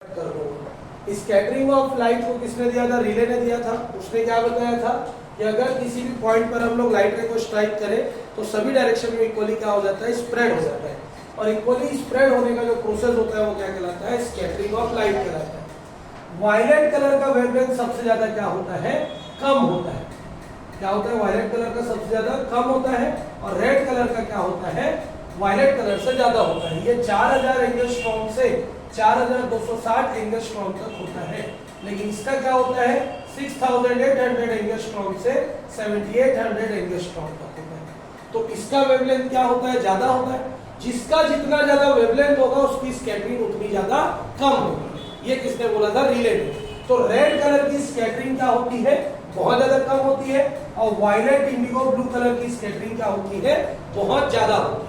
Scattering of light को किसने दिया था? रिले ने दिया था। उसने क्या बताया था कि अगर किसी भी पॉइंट पर हम लोग लाइट रे को स्ट्राइक करें तो सभी डायरेक्शन में इक्वली क्या हो जाता है? स्प्रेड हो जाता है। और इक्वली स्प्रेड होने का जो प्रोसेस होता है वो क्या कहलाता है? स्कैटरिंग ऑफ लाइट कहलाता है। वायलेट कलर का वेवलेंथ सबसे ज्यादा क्या होता है? कम होता है। क्या होता है? वायलेट कलर का सबसे ज्यादा कम होता है और रेड कलर का क्या होता है? वायलेट कलर से ज्यादा होता है। ये 4000 एंगस्ट्रॉम से 4260 एंगस्ट्रॉम तक होता है। लेकिन इसका क्या होता है? 6800 एंगस्ट्रॉम से 7800 एंगस्ट्रॉम तक होता है। तो इसका वेवलेंथ क्या होता है? ज्यादा होता है। जिसका जितना ज्यादा वेवलेंथ होगा उसकी स्कैटरिंग उतनी ज्यादा कम होगी। ये किसने बोला था? रिले ने। तो रेड कलर की स्कैटरिंग क्या होती है? बहुत ज्यादा कम होती है। और वायलेट, इंडिगो, ब्लू कलर की स्कैटरिंग क्या होती है? बहुत ज्यादा होती है।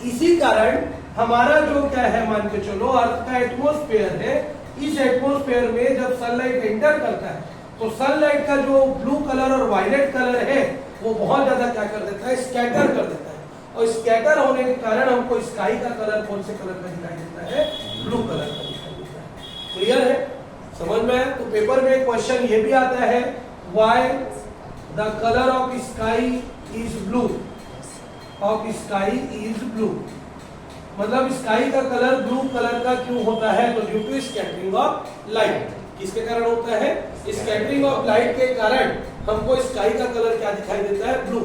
इसी कारण हमारा जो क्या है, मान के चलो अर्थ का एटमॉस्फेयर है, इस एटमॉस्फेयर में जब सनलाइट एंटर करता है तो सनलाइट का जो ब्लू कलर और वायलेट कलर है वो बहुत ज्यादा क्या कर देता है? स्कैटर कर देता है। और स्कैटर होने के कारण हमको स्काई का कलर कौन से कलर का दिखाई देता है? ब्लू कलर का दिखाई देता है। क्लियर है? समझ में आया? तो पेपर में क्वेश्चन ये भी आता है, why the colour of sky is blue, of sky is blue, मतलब स्काई का कलर ब्लू कलर का क्यों होता है? तो due to scattering of light. किसके कारण होता है? स्कैटरिंग ऑफ लाइट के कारण हमको स्काई का कलर क्या दिखाई देता है? ब्लू।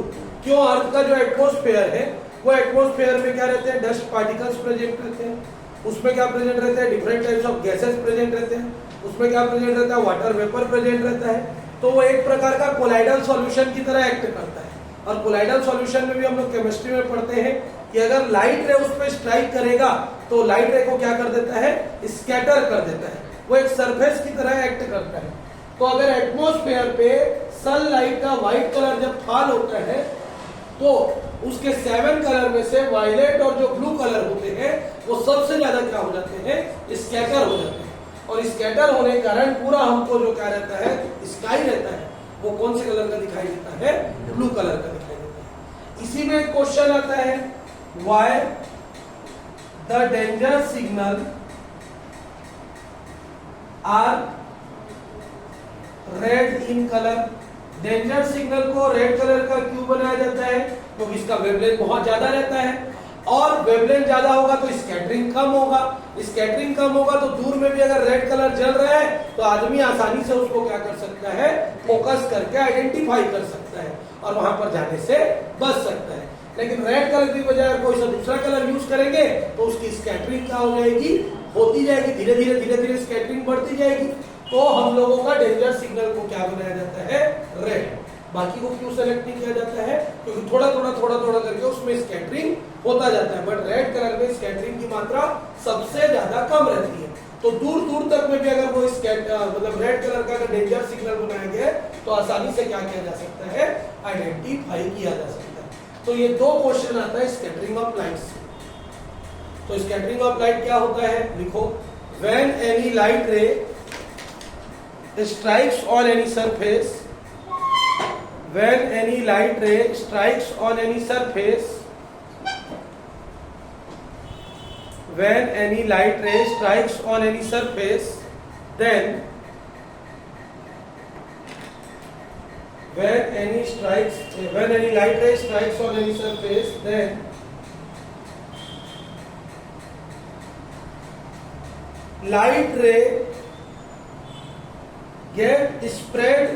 क्यों? अर्थ का जो एटमॉस्फेयर है वो एटमॉस्फेयर में क्या रहते हैं? डस्ट पार्टिकल्स प्रेजेंट रहते हैं। उसमें क्या प्रेजेंट रहते हैं? Different types of gases present रहते हैं। उसमें क्या प्रेजेंट रहता है? वाटर वेपर प्रेजेंट रहता है। तो वो एक प्रकार का कोलाइडल सॉल्यूशन की तरह एक्ट करता है। और कोलाइडल सॉल्यूशन में भी हम लोग केमिस्ट्री में पढ़ते हैं कि अगर लाइट रे उस पर स्ट्राइक करेगा तो लाइट रे को क्या कर देता है? स्कैटर कर देता है। वो एक सरफेस की तरह एक्ट करता है। तो अगर एटमॉस्फेयर पे सनलाइट का व्हाइट कलर जब फॉल होता है तो उसके 7 कलर में से वायलेट और जो ब्लू कलर होते हैं वो सबसे ज्यादा क्या हो जाते हैं? स्कैटर हो जाते हैं। और स्कैटर होने के कारण पूरा हमको जो क्या रहता है? स्काई रहता है, वो कौन से कलर का दिखाई देता है? ब्लू कलर का दिखाई देता है। इसी में एक क्वेश्चन आता है, why the danger signal are red in colour. Danger signal को रेड कलर का क्यों बनाया जाता है? क्योंकि इसका वेवलेंथ बहुत ज्यादा रहता है और वेवलेंथ ज्यादा होगा तो स्कैटरिंग कम होगा। स्कैटरिंग कम होगा तो दूर में भी अगर रेड कलर जल रहा है तो आदमी आसानी से उसको क्या कर सकता है? फोकस करके आइडेंटिफाई कर सकता है और वहां पर जाने से बच सकता है। लेकिन रेड कलर की बजाय कोई सा दूसरा कलर यूज करेंगे तो उसकी स्कैटरिंग क्या हो जाएगी? होती जाएगी। धीरे धीरे स्कैटरिंग बढ़ती जाएगी। तो हम लोगों का डेंजर सिग्नल को क्या बनाया जाता है? रेड। बाकी को क्यों सेलेक्ट नहीं किया जाता है? क्योंकि थोड़ा थोड़ा करके उसमें स्कैटरिंग होता जाता है। बट रेड कलर में स्कैटरिंग की मात्रा सबसे ज्यादा कम रहती है। तो दूर तक में भी अगर वो मतलब रेड कलर का अगर डेंजर सिग्नल बनाया गया है तो आसानी से क्या किया जा सकता है? आइडेंटिफाई किया जा सकता है। तो ये 2 क्वेश्चन आता है स्कैटरिंग ऑफ लाइट से। तो स्कैटरिंग ऑफ लाइट क्या होता है? लिखो, व्हेन एनी लाइट रे strikes on any surface, when any light ray strikes on any surface, when any light ray strikes on any surface, then when any light ray strikes on any surface, then light ray get spread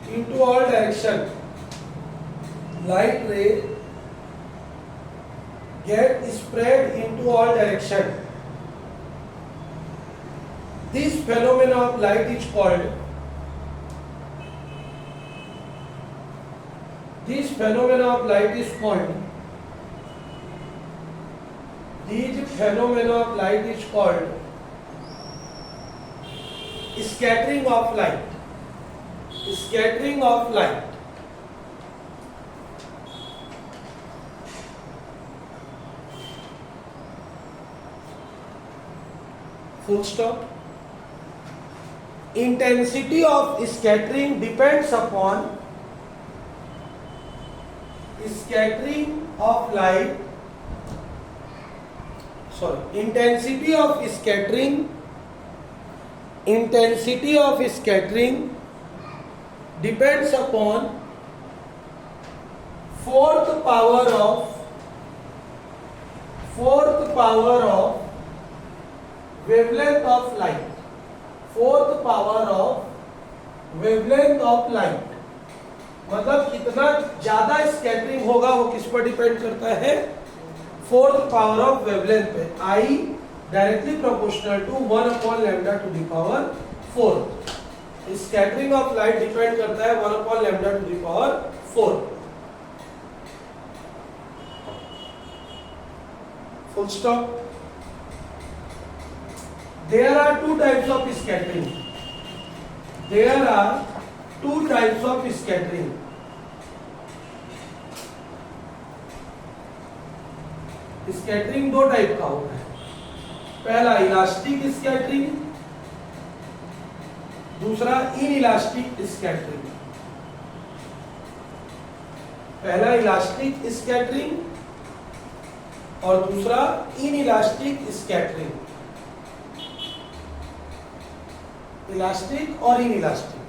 into all direction. Light ray get spread into all direction. This phenomena of light is called, this phenomena of light is called, these phenomena of light is called scattering of light. Scattering of light. Full stop. Intensity of scattering depends upon scattering of light sorry, intensity of scattering depends upon fourth power of wavelength of light. Fourth power of wavelength of light, मतलब कितना ज्यादा scattering होगा वो किस पर depend करता है? Fourth power of wavelength पे। I directly proportional to 1 upon lambda to the power 4। Scattering of light depend करता है 1 upon lambda to the power 4। Full stop. There are two types of scattering. There are two types of scattering. Scattering दो type का होता है। पहला elastic scattering, दूसरा inelastic scattering. पहला elastic scattering और दूसरा इनइलास्टिक स्कैटरिंग। इलास्टिक और inelastic.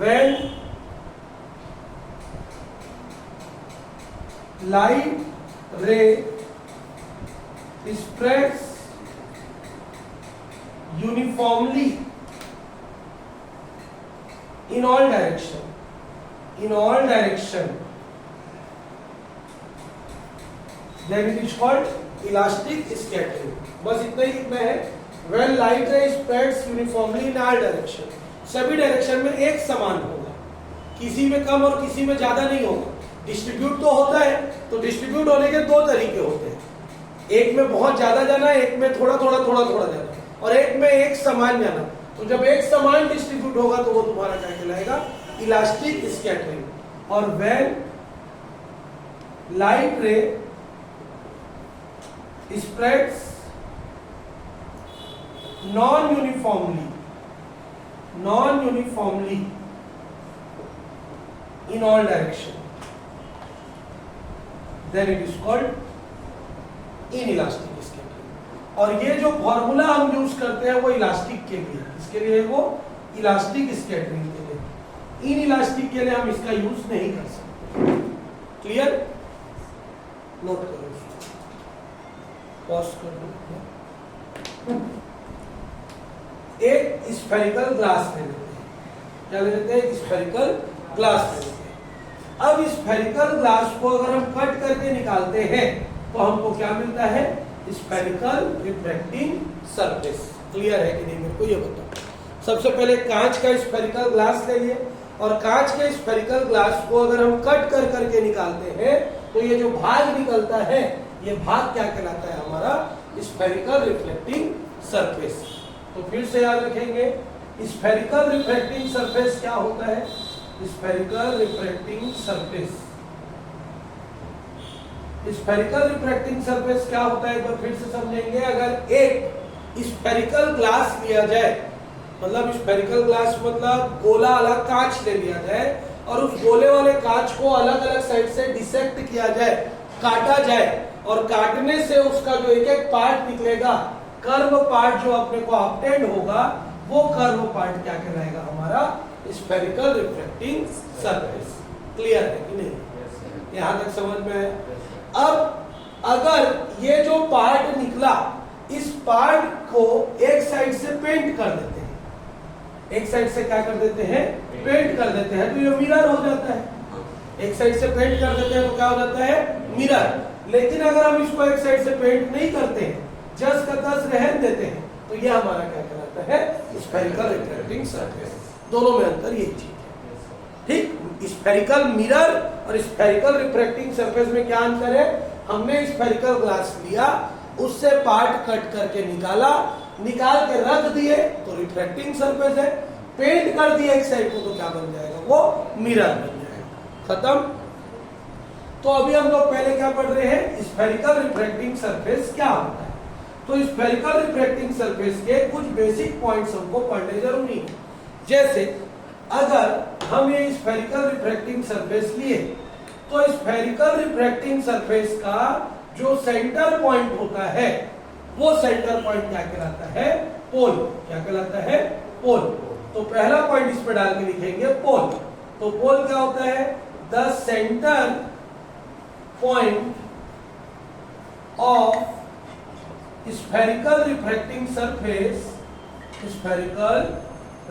When light ray spreads uniformly in all direction, then it is called elastic scattering. बस इतना ही लिखना है। When light ray spreads uniformly in all direction, सभी डायरेक्शन में एक समान होगा, किसी में कम और किसी में ज्यादा नहीं होगा। डिस्ट्रीब्यूट तो होता है, तो डिस्ट्रीब्यूट होने के दो तरीके होते हैं, एक में बहुत ज्यादा जाना, एक में थोड़ा थोड़ा जाना, और एक में एक समान जाना। तो जब एक समान डिस्ट्रीब्यूट होगा तो वो तुम्हारा क्या कहलाएगा? Elastic scattering. और when light ray spreads non uniformly in all direction, then it is called inelastic scattering। और ये जो फॉर्मूला हम यूज करते हैं वो इलास्टिक के लिए, इसके लिए वो इलास्टिक स्कैटरिंग के लिए। इनइलास्टिक के लिए हम इसका यूज नहीं कर सकते। क्लियर? नोट करो, पॉज कर दो। एक स्फेरिकल ग्लास ले लेते हैं। क्या ले लेते हैं? एक स्फेरिकल ग्लास ले लेते हैं। अब स्फेरिकल ग्लास को अगर हम कट करके निकालते हैं तो हमको क्या मिलता है? Spherical refracting surface. क्लियर है कि नहीं? मेरे को ये बताओ। सबसे पहले कांच का स्फेरिकल ग्लास ले लिए, और कांच के स्फेरिकल ग्लास को अगर हम कट कर करके निकालते हैं तो ये जो भाग निकलता है, ये भाग क्या कहलाता है? हमारा स्फेरिकल रिफ्लेक्टिंग सरफेस। तो फिर से याद रखेंगे, स्फेरिकल रिफ्रैक्टिंग सरफेस क्या होता है? Spherical refracting surface. Spherical refracting surface क्या होता है? एक बार फिर से समझेंगे। अगर एक स्फेरिकल ग्लास लिया जाए, मतलब स्फेरिकल ग्लास मतलब गोला वाला कांच ले लिया जाए, और उस गोले वाले कांच को अलग अलग साइड से डिसेक्ट किया जाए, काटा जाए, और काटने से उसका जो एक एक पार्ट निकलेगा, कर्व पार्ट जो अपने को ऑब्टेन होगा, वो कर्व पार्ट क्या कहलाएगा? हमारा स्फेरिकल रिफ्रैक्टिंग सरफेस। क्लियर है कि नहीं? यहां तक समझ में है? अब अगर ये जो पार्ट निकला, इस पार्ट को एक साइड से पेंट कर देते हैं, एक साइड से क्या कर देते हैं? पेंट कर देते हैं, तो ये मिरर हो जाता है। एक साइड से पेंट कर देते हैं तो क्या हो जाता है? मिरर। लेकिन अगर हम इसको एक साइड से पेंट नहीं करते हैं, जस्ट का तस रहन देते हैं, तो ये हमारा क्या कहलाता है? Spherical refracting surface. दोनों में अंतर यही चीज है। ठीक? स्फेरिकल मिरर और स्फेरिकल रिफ्रैक्टिंग सरफेस में क्या अंतर है? हमने स्फेरिकल ग्लास लिया, उससे पार्ट कट करके निकाल के रख दिए तो रिफ्रैक्टिंग सरफेस है। पेंट कर दिया एक साइड को तो क्या बन जाएगा? वो मिरर बन जाएगा। खत्म? तो अभी हम लोग पहले क्या पढ़ रहे हैं? स्फेरिकल रिफ्रैक्टिंग सरफेस क्या होता है। तो स्फेरिकल रिफ्रैक्टिंग सरफेस के कुछ बेसिक पॉइंट्स हमको पढ़ने जरूरी है। जैसे अगर हम ये स्फेरिकल रिफ्रैक्टिंग सरफेस लिए तो स्फेरिकल रिफ्रैक्टिंग सरफेस का जो सेंटर पॉइंट होता है वो सेंटर पॉइंट क्या कहलाता है? पोल। क्या कहलाता है? पोल। तो पहला पॉइंट इस पे डाल के लिखेंगे पोल। तो पोल क्या होता है? The centre point of spherical refracting surface, spherical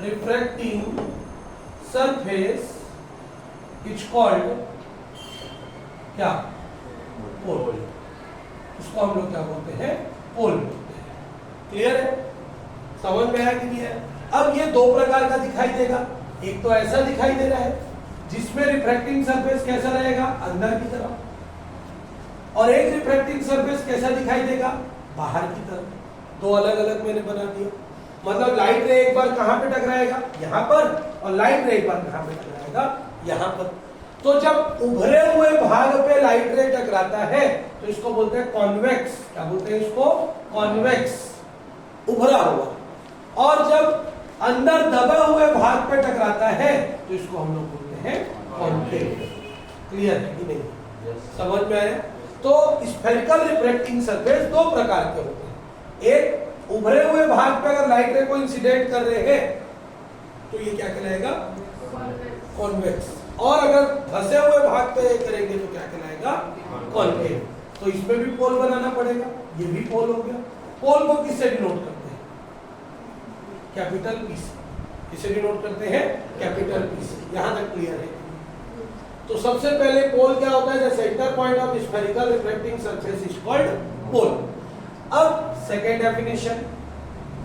refracting surface is called क्या? पोल। इसको हम लोग क्या बोलते हैं? पोल बोलते हैं। क्लियर है? समझ में आया कि नहीं है? अब ये दो प्रकार का दिखाई देगा। एक तो ऐसा दिखाई दे रहा है जिसमें रिफ्रैक्टिंग सरफेस कैसा रहेगा? अंदर की तरफ। और एक रिफ्रैक्टिंग सरफेस कैसा दिखाई देगा? बाहर की तरफ। दो अलग अलग मैंने बना दिया। मतलब लाइट रे एक बार कहां पे टकराएगा? यहां पर। और लाइट रे एक बार कहां पे टकराएगा? यहां पर। तो जब उभरे हुए भाग पे लाइट रे टकराता है तो इसको बोलते हैं कॉन्वेक्स। क्या बोलते हैं इसको? कॉन्वेक्स, उभरा हुआ। और जब अंदर दबे हुए भाग पे टकराता है तो इसको हम लोग बोलते हैं कॉन्केव। क्लियर है कि नहीं? समझ में आया? तो स्फेरिकल रिफ्रैक्टिंग सरफेस दो प्रकार के होते हैं। एक, उभरे हुए भाग पे अगर लाइट रे को इंसिडेंट कर रहे हैं तो ये क्या कहलाएगा? कॉन्वेक्स। और अगर फंसे हुए भाग पे करेंगे तो क्या कहलाएगा? कॉन्केव। तो इसमें भी पोल बनाना पड़ेगा। ये भी पोल हो गया। पोल को किससे डिनोट करते हैं? कैपिटल पी से। किससे डिनोट करते हैं? कैपिटल पी से। यहां तक क्लियर है? तो सबसे पहले पोल क्या होता है? The centre point of spherical refracting surface is called pole. अब सेकेंड डेफिनेशन,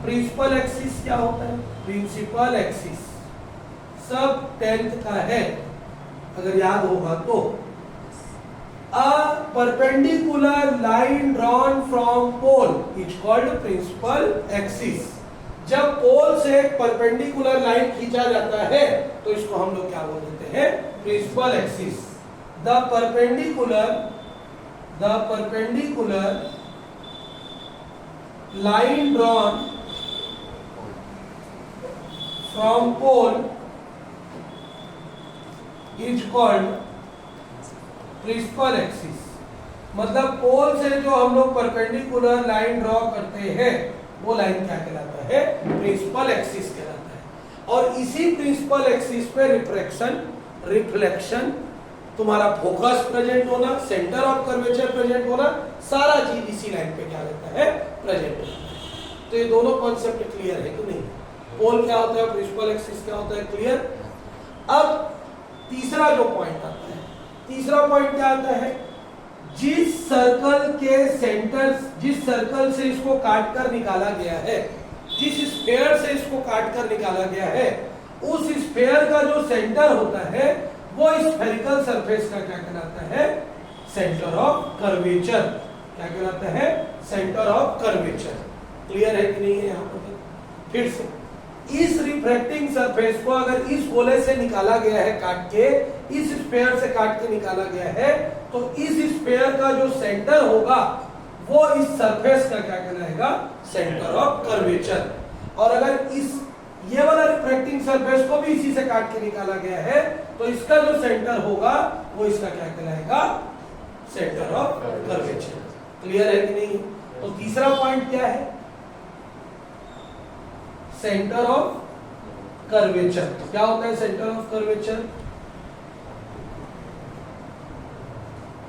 प्रिंसिपल एक्सिस क्या होता है? प्रिंसिपल एक्सिस सब 10th का है अगर याद होगा तो। A perpendicular line drawn from pole is called principal axis. जब पोल से एक परपेंडिकुलर लाइन खींचा जाता है तो इसको हम लोग क्या बोल देते हैं? Principal axis. The perpendicular line drawn from pole is called principal axis. मतलब पोल से जो हम लोग परपेंडिकुलर लाइन ड्रॉ करते हैं वो लाइन क्या कहलाता है? प्रिंसिपल एक्सिस कहलाता है। और इसी प्रिंसिपल एक्सिस पे रिफ्रैक्शन, रिफ्लेक्शन, तुम्हारा फोकस प्रेजेंट होना, सेंटर ऑफ कर्वेचर प्रेजेंट होना, सारा चीज इसी लाइन पे क्या रहता है? प्रेजेंट होता है। तो ये दोनों कॉन्सेप्ट क्लियर है कि नहीं? पोल क्या होता है, प्रिंसिपल एक्सिस क्या होता है? क्लियर। अब तीसरा जो पॉइंट आता है, तीसरा पॉइंट क्या आता है? जिस सर्कल के सेंटर, जिस सर्कल से इसको काट कर निकाला गया है, जिस स्फीयर से इसको काट कर निकाला गया है, उस स्फीयर का जो सेंटर होता है वो स्फेरिकल सरफेस का क्या कहलाता है? Centre of curvature. क्या कहलाता है? Centre of curvature. क्लियर है कि नहीं है? यहां पर फिर से, इस रिफ्रैक्टिंग सरफेस को अगर इस गोले से निकाला गया है, काट के, इस स्फीयर से काट के निकाला गया है, तो इस स्फीयर का जो सेंटर होगा वो इस सरफेस का क्या कहलाएगा? Centre of curvature. और अगर इस ये वाला रिफ्रैक्टिंग सरफेस को भी इसी से काट के निकाला गया है तो इसका जो सेंटर होगा वो इसका क्या कहलाएगा? Centre of curvature. क्लियर है कि नहीं? तो तीसरा पॉइंट क्या है? Centre of curvature. क्या होता है centre of curvature?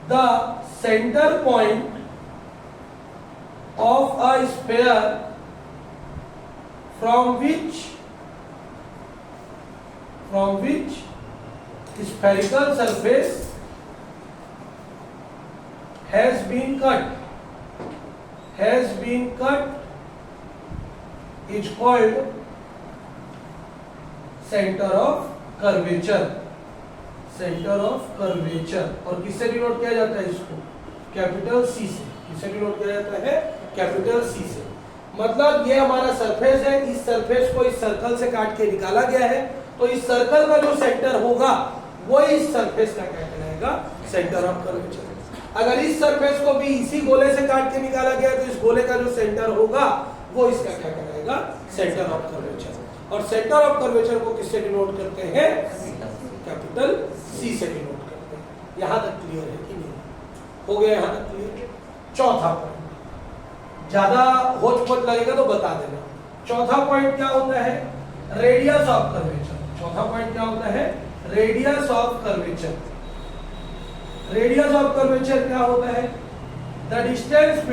The centre point of a sphere from which spherical surface has been cut is called center of curvature। Centre of curvature. और किससे डिनोट किया जाता है इसको? कैपिटल सी से। किससे डिनोट किया जाता है? कैपिटल सी से। मतलब ये हमारा सरफेस है, इस सरफेस को इस सर्कल से काट के निकाला गया है, तो इस सर्कल का जो सेंटर होगा वो इस सरफेस का क्या कहलाएगा? Centre of curvature. अगर इस सरफेस को भी इसी गोले से काट के निकाला गया तो इस गोले का जो सेंटर होगा वो इसका क्या कहलाएगा? Centre of curvature. और सेंटर ऑफ कर्वेचर को किससे डिनोट करते हैं? कैपिटल सी से डिनोट करते हैं। यहां तक क्लियर है कि नहीं? हो गया यहां तक क्लियर? चौथा पॉइंट, ज्यादा होच पोच लगेगा तो बता देना। चौथा पॉइंट क्या होता है? Radius of curvature. चौथा पॉइंट क्या होता है? Radius of curvature. Radius of curvature क्या होता है? The distance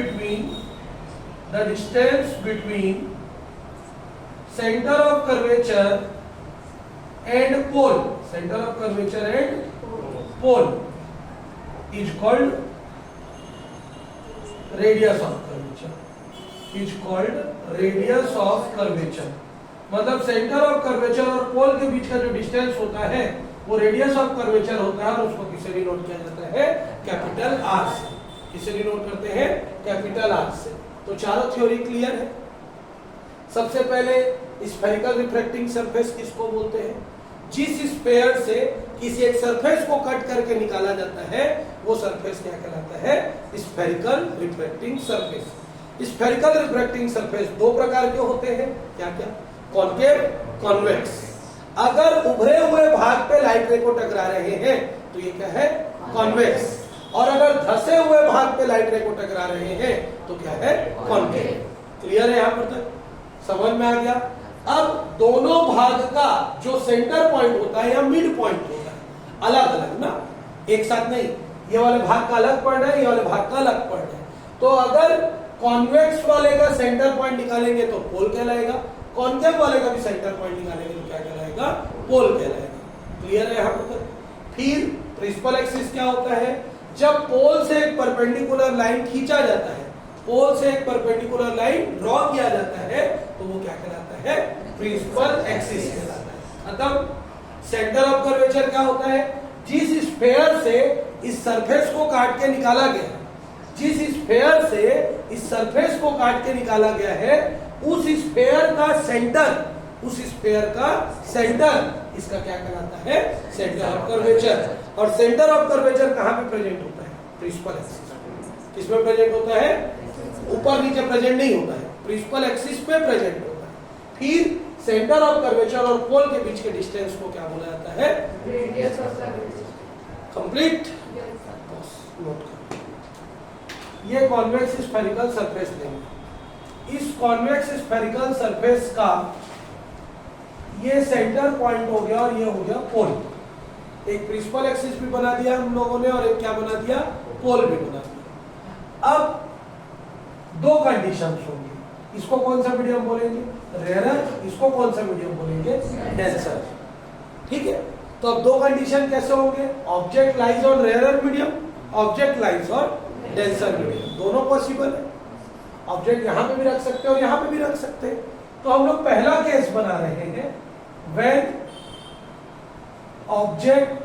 between centre of curvature and pole, centre of curvature and pole is called radius of curvature, is called radius of curvature. मतलब centre of curvature और pole के बीच का जो distance होता है वो रेडियस ऑफ कर्वेचर होता है और उसको किससे डिनोट किया जाता है? कैपिटल आर से। किससे डिनोट करते हैं? कैपिटल आर से। तो चारों थ्योरी क्लियर है। सबसे पहले स्फेरिकल रिफ्रैक्टिंग सरफेस किसको बोलते हैं? जिस स्फीयर से किसी एक सरफेस को कट करके निकाला जाता है वो सरफेस क्या कहलाता है? Spherical refracting surface. Spherical refracting surface दो प्रकार के होते हैं। क्या क्या? Concave, convex. अगर उभरे हुए भाग पे लाइट रे को टकरा रहे हैं तो ये क्या है? कॉन्वेक्स। और अगर धसे हुए भाग पे लाइट रे को टकरा रहे हैं तो क्या है? कॉन्केव। क्लियर है? यहां पर तक समझ में आ गया? अब दोनों भाग का जो सेंटर पॉइंट होता है या मिड पॉइंट होता है, अलग अलग ना, एक साथ नहीं। ये वाले भाग का अलग पॉइंट है, ये वाले भाग का अलग पॉइंट है। तो अगर कॉन्वेक्स वाले का सेंटर पॉइंट निकालेंगे तो पोल कहलाएगा, कॉन्केव वाले का भी सेंटर पॉइंट निकालेंगे तो क्या कहलाएगा? पोल कहलाएगा। क्लियर है यहां पर? फिर प्रिंसिपल एक्सिस क्या होता है? जब पोल से एक परपेंडिकुलर लाइन खींचा जाता है, पोल से एक परपेंडिकुलर लाइन ड्रॉ किया जाता है तो वो क्या कहलाता है? प्रिंसिपल एक्सिस कहलाता है। खत्म। सेंटर ऑफ कर्वेचर क्या होता है? जिस स्फीयर से इस सरफेस को काट के निकाला गया है, जिस स्फीयर से इस सरफेस को काट के निकाला गया है उस स्फीयर का सेंटर, उस स्फीयर का सेंटर इसका क्या कहलाता है? Centre of curvature. और सेंटर ऑफ कर्वेचर कहां पे प्रेजेंट होता है? Principal axis. किसमें प्रेजेंट होता है? ऊपर नीचे प्रेजेंट नहीं होता है, प्रिंसिपल एक्सिस पे प्रेजेंट होता है। फिर सेंटर ऑफ कर्वेचर और पोल के बीच के डिस्टेंस को क्या बोला जाता है? Radius of curvature. Complete? Note करो। ये कॉन्वेक्स स्फेरिकल सरफेस लेंगे। इस कॉन्वेक्स स्फेरिकल सरफेस का ये सेंटर पॉइंट हो गया और ये हो गया पोल। एक प्रिंसिपल एक्सिस भी बना दिया हम लोगों ने और एक क्या बना दिया? पोल भी बना दिया। अब दो कंडीशंस होंगी। इसको कौन सा मीडियम बोलेंगे? रेयरर। इसको कौन सा मीडियम बोलेंगे? डेंसर। ठीक है। तो अब दो कंडीशन कैसे होंगे? Object lies on rarer medium, object lies on denser medium. दोनों पॉसिबल है। ऑब्जेक्ट यहां पे भी रख सकते हैं और यहां पे भी रख सकते हैं। तो हम लोग पहला केस बना रहे हैं when object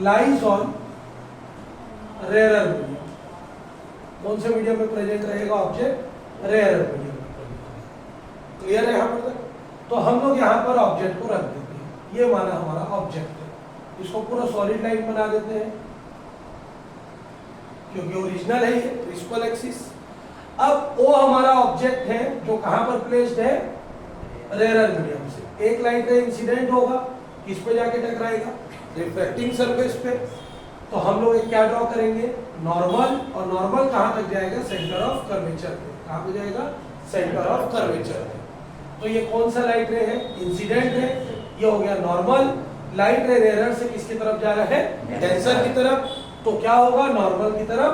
lies on rarer medium. कौन से मीडियम में प्रेजेंट रहेगा ऑब्जेक्ट? Rarer medium. क्लियर है यहां पर तक? तो हम लोग यहां पर ऑब्जेक्ट को रख देते हैं। ये माना हमारा ऑब्जेक्ट है। इसको पूरा सॉलिड लाइन बना देते हैं क्योंकि ओरिजिनल है ये प्रिंसिपल एक्सिस। अब वो हमारा ऑब्जेक्ट है जो कहां पर प्लेस्ड है? रेयरर मीडियम से। एक लाइट रे इंसिडेंट होगा, किस पे जाके टकराएगा? रिफ्रैक्टिंग सरफेस पे। तो हम लोग एक क्या ड्रॉ करेंगे? नॉर्मल। और नॉर्मल कहां तक जाएगा? सेंटर ऑफ कर्वेचर पे। कहां पे जाएगा? सेंटर ऑफ कर्वेचर पे। तो ये कौन सा लाइट रे है? इंसिडेंट है। ये हो गया नॉर्मल। लाइट रे रेयरर से किसकी तरफ जा रहा है? डेंसर की तरफ। तो क्या होगा? नॉर्मल की तरफ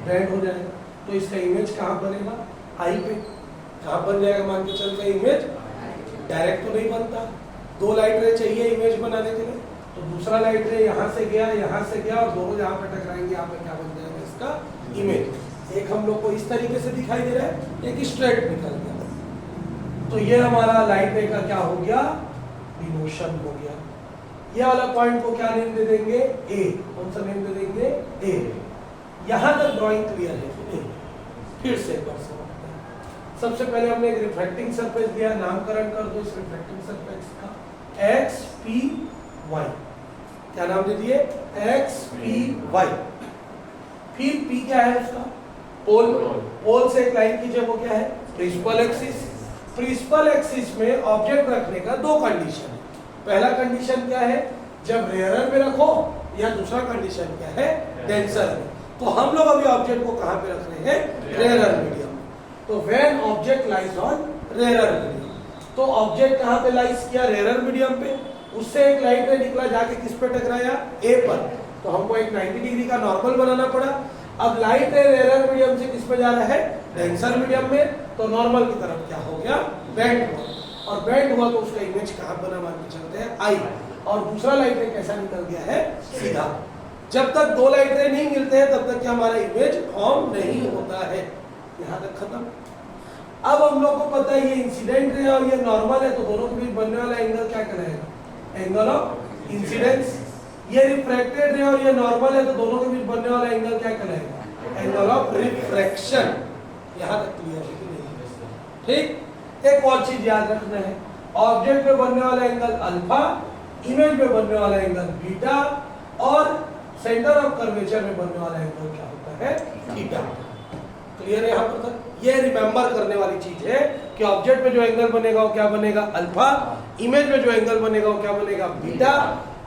बेंड हो जाएगा। तो इसका इमेज कहां बनेगा? आई पे। कहां बन जाएगा? मान के चलते इमेज डायरेक्ट तो नहीं बनता, दो लाइट रे चाहिए इमेज बनाने के लिए। तो दूसरा लाइट रे यहां से गया और दोनों जहां पर टकराएंगे यहाँ पे क्या बन जाएगा? इसका इमेज। एक हम लोग को इस तरीके से दिखाई दे रहा है, एक स्ट्रेट निकल गया। तो ये हमारा लाइट रे का क्या हो गया? डिमोशन हो गया। ये वाला पॉइंट को क्या नेम दे देंगे? ए। कौन सा नेम दे देंगे? ए। यहां तक ड्राइंग क्लियर है? फिर से एक बार समझते हैं। सबसे पहले हमने एक रिफ्रैक्टिंग सरफेस दिया, नामकरण कर दो इस रिफ्रैक्टिंग सरफेस का एक्स पी वाई। क्या नाम दे दिए? X P Y. फिर पी क्या है उसका? पोल। पोल से एक लाइन कीजिए, वो क्या है? Principal axis. प्रिंसिपल एक्सिस में ऑब्जेक्ट रखने का दो कंडीशन है। पहला कंडीशन क्या है? जब रेयरर में रखो या दूसरा कंडीशन क्या है, डेंसर में। तो हम लोग अभी ऑब्जेक्ट को कहां पे रख रहे हैं, रेयरर मीडियम में। तो when object lies on rarer medium, तो ऑब्जेक्ट कहां पे लाइज किया, रेयरर मीडियम पे। उससे एक लाइट रे निकला, जाके किस पे टकराया, ए पर। तो हमको एक 90 डिग्री का नॉर्मल बनाना पड़ा। अब लाइट रे रेयरर मीडियम से किस पे जा रहा है, डेंसर मीडियम में। तो नॉर्मल की तरफ क्या हो गया, बेंड हुआ, और बेंड हुआ तो उसका इमेज कहां बना, मान के चलते हैं आई। और दूसरा लाइट रे कैसा निकल गया है, सीधा। जब तक दो लाइट रे नहीं मिलते हैं तब तक क्या हमारा इमेज फॉर्म नहीं होता है। यहां तक खत्म। अब हम लोग को पता है ये इंसिडेंट रे और ये नॉर्मल है, तो दोनों के बीच बनने वाला एंगल क्या कहलाएगा, एंगल ऑफ इंसिडेंस। ये रिफ्रैक्टेड रे और ये नॉर्मल है, तो दोनों के बीच बनने वाला एंगल क्या कहलाएगा, एंगल ऑफ रिफ्रैक्शन। यहां तक क्लियर है कि नहीं, ठीक। एक और चीज याद रखना है, ऑब्जेक्ट में बनने वाला एंगल अल्फा, इमेज में बनने वाला एंगल बीटा, और सेंटर ऑफ कर्वेचर में बनने वाला एंगल क्या होता है, थीटा। क्लियर है यहाँ पर तक? ये रिमेंबर करने वाली चीज है कि ऑब्जेक्ट में जो एंगल बनेगा वो क्या बनेगा, अल्फा, इमेज में जो एंगल बनेगा वो क्या बनेगा, बीटा,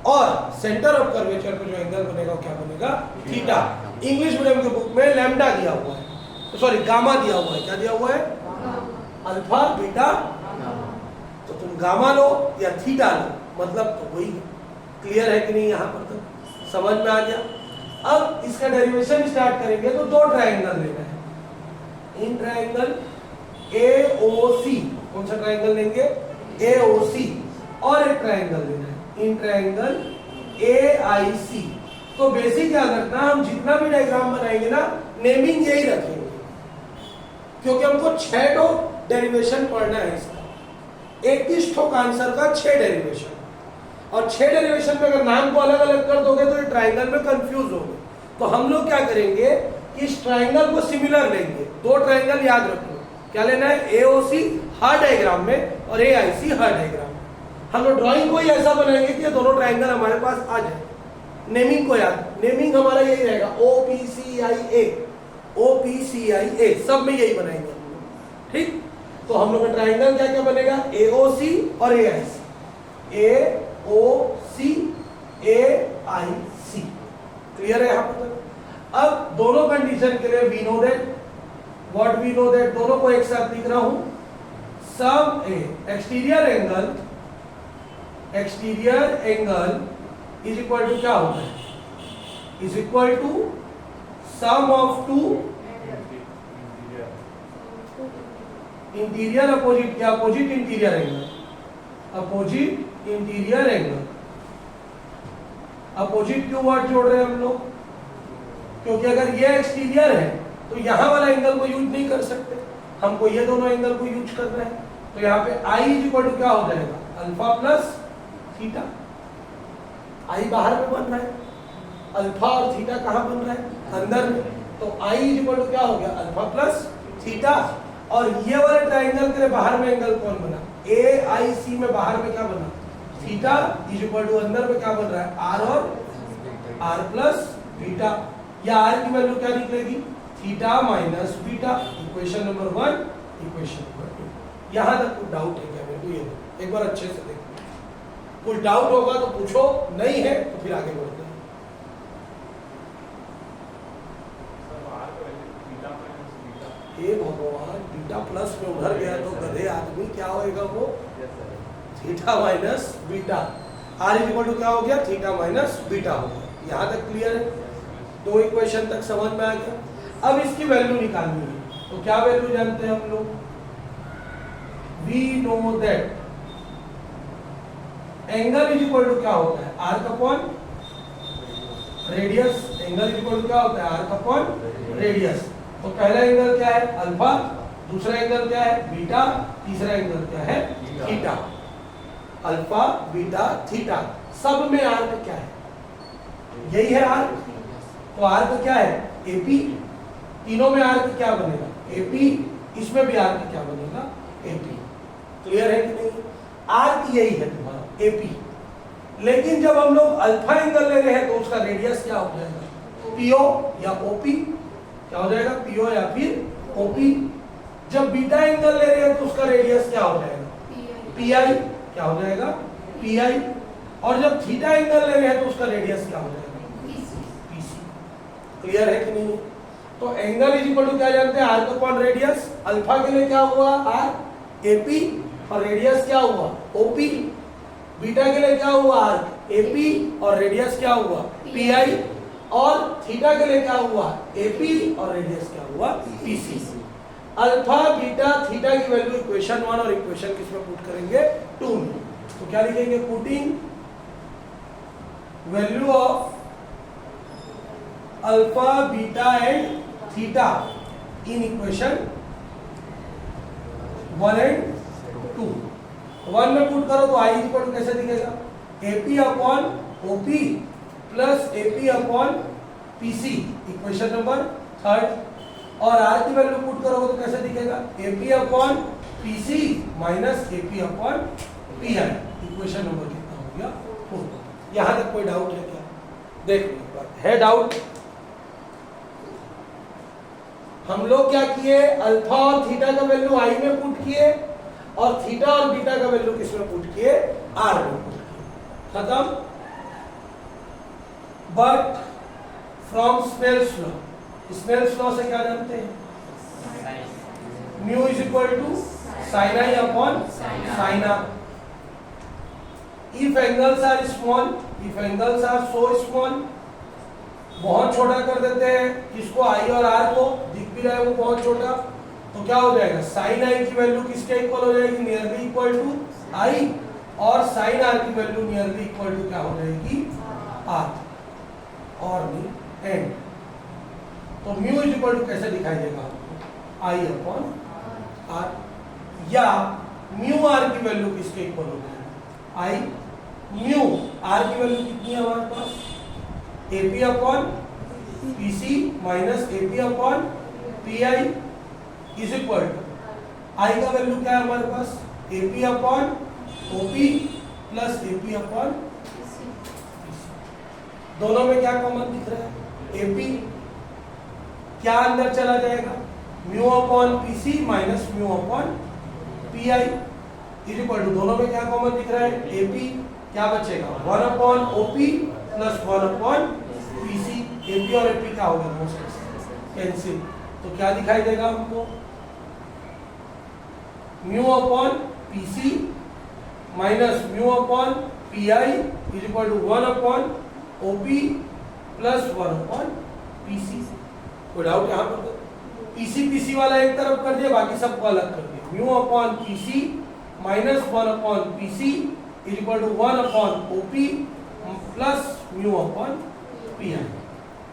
और सेंटर ऑफ कर्वेचर पे जो एंगल बनेगा वो क्या बनेगा, थीटा। इंग्लिश मीडियम की बुक में लैम्डा दिया हुआ है, सॉरी गामा दिया हुआ है। क्या दिया हुआ है, अल्फा, बीटा। तो तुम गामा लो या थीटा लो, मतलब तो वही। क्लियर है कि नहीं, यहाँ पर तो समझ में आ गया। अब इसका डेरिवेशन स्टार्ट करेंगे तो दो ट्रायंगल लेना है। इन ट्रायंगल AOC, कौन सा ट्रायंगल लेंगे, AOC, और एक ट्रायंगल लेना है, इन ट्रायंगल AIC। तो बेसिक याद रखना, हम जितना भी डायग्राम बनाएंगे ना, नेमिंग यही रखेंगे, क्योंकि हमको 6 ठो डेरिवेशन पढ़ना है इसका। 21 ठो का आंसर का 6 डेरिवेशन, और 6 डेरिवेशन में अगर नाम को अलग अलग कर दोगे तो ये ट्रायंगल में कंफ्यूज होंगे। तो हम लोग क्या करेंगे कि इस ट्रायंगल को सिमिलर लेंगे। दो ट्रायंगल याद रखो, क्या लेना है, AOC हर डायग्राम में और AIC हर डायग्राम में। हम लोग ड्राइंग को ही ऐसा बनाएंगे कि ये दोनों ट्रायंगल हमारे पास आ जाए। नेमिंग को याद, नेमिंग हमारा यही रहेगा, OPCIA, OPCIA, सब में यही बनाएंगे हम लोग, ठीक। तो हम लोग का ट्रायंगल क्या क्या बनेगा, AOC और AIC, AOC AIC। क्लियर है यहाँ पर? अब दोनों कंडीशन के लिए we know that, what we know that, दोनों को एक साथ लिख रहा हूं। Sum exterior angle is equal to क्या होता है, is equal to sum of two interior opposite, क्या opposite interior angle, opposite interior angle. Opposite क्यों वर्ड जोड़ रहे हैं हम लोग, क्योंकि अगर ये एक्सटीरियर है तो यहां वाला एंगल को यूज नहीं कर सकते, हमको ये दोनों एंगल को यूज करना है। तो यहाँ पे I इज इक्वल टू क्या हो जाएगा, अल्फा प्लस थीटा। I बाहर में बन रहा है, अल्फा और थीटा कहाँ बन रहा है, अंदर में। तो I इज इक्वल टू क्या हो गया, अल्फा प्लस थीटा। और ये वाले ट्राइंगल के लिए बाहर में एंगल कौन बना, AIC में बाहर में क्या बना, थीटा इज इक्वल टू अंदर में क्या बन रहा है, R और R प्लस बीटा। या R की वैल्यू क्या निकलेगी, theta minus beta. Equation number 1, equation number 2। यहां तक कुछ डाउट है क्या मेरे को, ये एक बार अच्छे से देखो। कुछ डाउट होगा तो पूछो, नहीं है तो फिर आगे बढ़ते हैं। हे भगवान, बीटा प्लस में उधर गया तो गधे आदमी क्या होएगा वो, theta minus beta. R is equal to क्या हो गया, थीटा माइनस बीटा हो गया। यहां तक क्लियर है, दो इक्वेशन तक समझ में आ गया। अब इसकी वैल्यू निकालनी है, तो क्या वैल्यू जानते हैं हम लोग, we know that angle is equal to क्या होता है, arc upon radius. Angle is equal to क्या होता है, आर्क अपॉन रेडियस। तो पहला एंगल क्या है, अल्फा, दूसरा एंगल क्या है, बीटा, तीसरा एंगल क्या है, थीटा। अल्फा, बीटा, थीटा, सब में आर्क क्या है, यही है आर्क। तो आर्क क्या है, एपी। तीनों में आर्क क्या बनेगा, एपी। इसमें भी आर्क क्या बनेगा, एपी। क्लियर है कि नहीं, आर्क यही है तुम्हारा, एपी। लेकिन जब हम लोग अल्फा एंगल ले रहे हैं तो उसका रेडियस क्या हो जाएगा, पीओ या ओपी। क्या हो जाएगा, पीओ या फिर ओपी। जब बीटा एंगल ले रहे हैं तो उसका रेडियस क्या हो जाएगा, पीआई। क्या हो जाएगा, पीआई। और जब थीटा एंगल ले रहे हैं तो उसका रेडियस क्या हो जाएगा, क्लियर है कि नहीं? तो एंगल इज इक्वल टू क्या जानते हैं, आर्क अपॉन रेडियस। अल्फा के लिए क्या हुआ, आर्क एपी, और रेडियस क्या हुआ, ओपी। बीटा के लिए क्या हुआ, आर्क एपी और रेडियस क्या हुआ, पीआई। और थीटा के लिए क्या हुआ, एपी और रेडियस क्या हुआ, पीसी। अल्फा बीटा थीटा की वैल्यू इक्वेशन 1 और इक्वेशन किसमें पुट करेंगे, 2 में। तो क्या लिखेंगे, putting value of alpha beta and theta in equation 1 and 2। 1 में पुट करो तो आई इक्वल कैसे दिखेगा, AP upon OP plus AP upon PC, equation number 3। और आर की वैल्यू पुट करोगे तो कैसे दिखेगा, AP upon PC minus AP upon pi, equation number कितना हो गया, 4। यहां तक कोई डाउट है क्या, देख लो एक बार, है डाउट? हम लोग क्या किए, अल्फा और थीटा का वैल्यू आई में पुट किए और थीटा और बीटा का वैल्यू किसमें पुट किए, आर में पुट किए, खत्म। But from Snell's law, Snell's law से क्या जानते हैं, mu is equal to sine i upon sine r. If angles are small, if angles are so small, बहुत छोटा कर देते हैं किसको, आई और आर को, दिख भी रहा है वो बहुत छोटा, तो क्या हो जाएगा, साइन आई की वैल्यू किसके इक्वल हो जाएगी, नियरली इक्वल टू आई, और साइन आर की वैल्यू नियरली इक्वल टू क्या हो जाएगी, आर, और नहीं एंड। तो म्यू इज इक्वल टू कैसे दिखाई देगा आपको, आई अपॉन आर, या म्यू आर की वैल्यू किसके इक्वल हो जाएगी, आई। म्यू आर की वैल्यू कितनी है हमारे पास, AP upon PC minus AP upon PI is equal to, I का वैल्यू क्या है हमारे पास, AP upon OP plus AP upon PC. दोनों में क्या कॉमन दिख रहा है, एपी क्या अंदर चला जाएगा, mu upon PC minus mu upon PI is equal to, दोनों में क्या कॉमन दिख रहा है, एपी, क्या बचेगा 1 upon OP plus 1 upon PC. AP और एपी क्या होगा, कैंसिल, तो क्या दिखाई देगा हमको, mu upon PC minus mu upon PI is equal to 1 upon OP plus 1 upon PC. कोई डाउट यहाँ पर? पीसी पीसी वाला एक तरफ कर दिया, बाकी सबको अलग कर दिया, mu upon PC minus 1 upon PC is equal to 1 upon OP plus mu upon PI.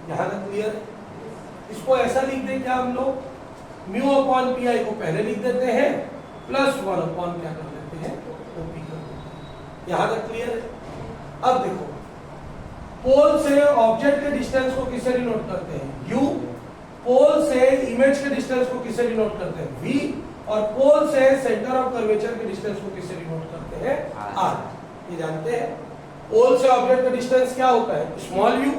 यहाँ तक क्लियर है? इसको ऐसा लिख दें क्या हम लोग, म्यू अपॉन पीआई को पहले लिख देते हैं प्लस 1 अपॉन क्या कर देते हैं, ओपी कर देते हैं। यहाँ तक क्लियर है? अब देखो, पोल से ऑब्जेक्ट के डिस्टेंस को किससे डिनोट करते हैं, u, पोल से इमेज के डिस्टेंस को किससे डिनोट करते हैं, v, और पोल से सेंटर ऑफ कर्वेचर के डिस्टेंस को किससे डिनोट करते हैं, r। ये जानते हैं? पोल से ऑब्जेक्ट का डिस्टेंस क्या होता है, स्मॉल u,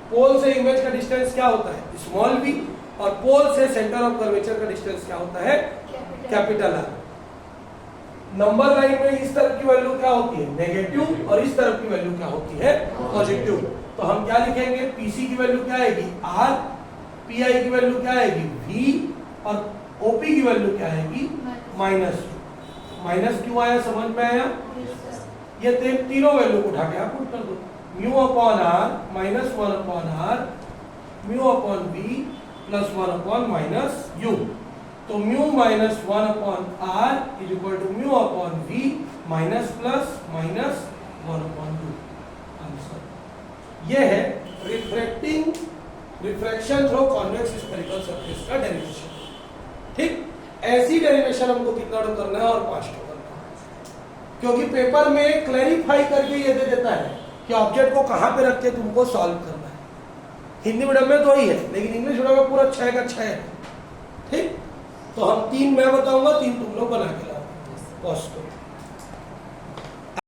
पोल से इमेज का डिस्टेंस क्या होता है, स्मॉल v, और पोल से सेंटर ऑफ कर्वेचर का डिस्टेंस क्या होता है, कैपिटल R। नंबर लाइन में इस तरफ की वैल्यू क्या होती है, नेगेटिव, और इस तरफ की वैल्यू क्या होती है, पॉजिटिव। तो हम क्या लिखेंगे, पीसी की वैल्यू क्या आएगी, R, पीआई की वैल्यू क्या आएगी, V, और ओपी की वैल्यू क्या आएगी, माइनस। माइनस क्यों आया, समझ में आया? ये तीनों वैल्यू को उठा के आप पुट कर दो, mu upon R minus 1 upon R, mu upon B plus 1 upon minus U. तो mu minus 1 upon R is equal to mu upon V minus plus minus 1 upon 2। Answer ये है refraction through convex spherical surface का derivation. ठीक, ऐसी derivation हमको कितना to करना है और 5 टो करना है, क्योंकि पेपर में क्लैरिफाई करके ये दे देता है कि ऑब्जेक्ट को कहां पे रख के तुमको सॉल्व करना है। हिंदी मीडियम में तो ही है, लेकिन इंग्लिश मीडियम में पूरा 6 का 6 है। ठीक, तो हम 3 मैं बताऊंगा, 3 तुम लोग बना के लाओ।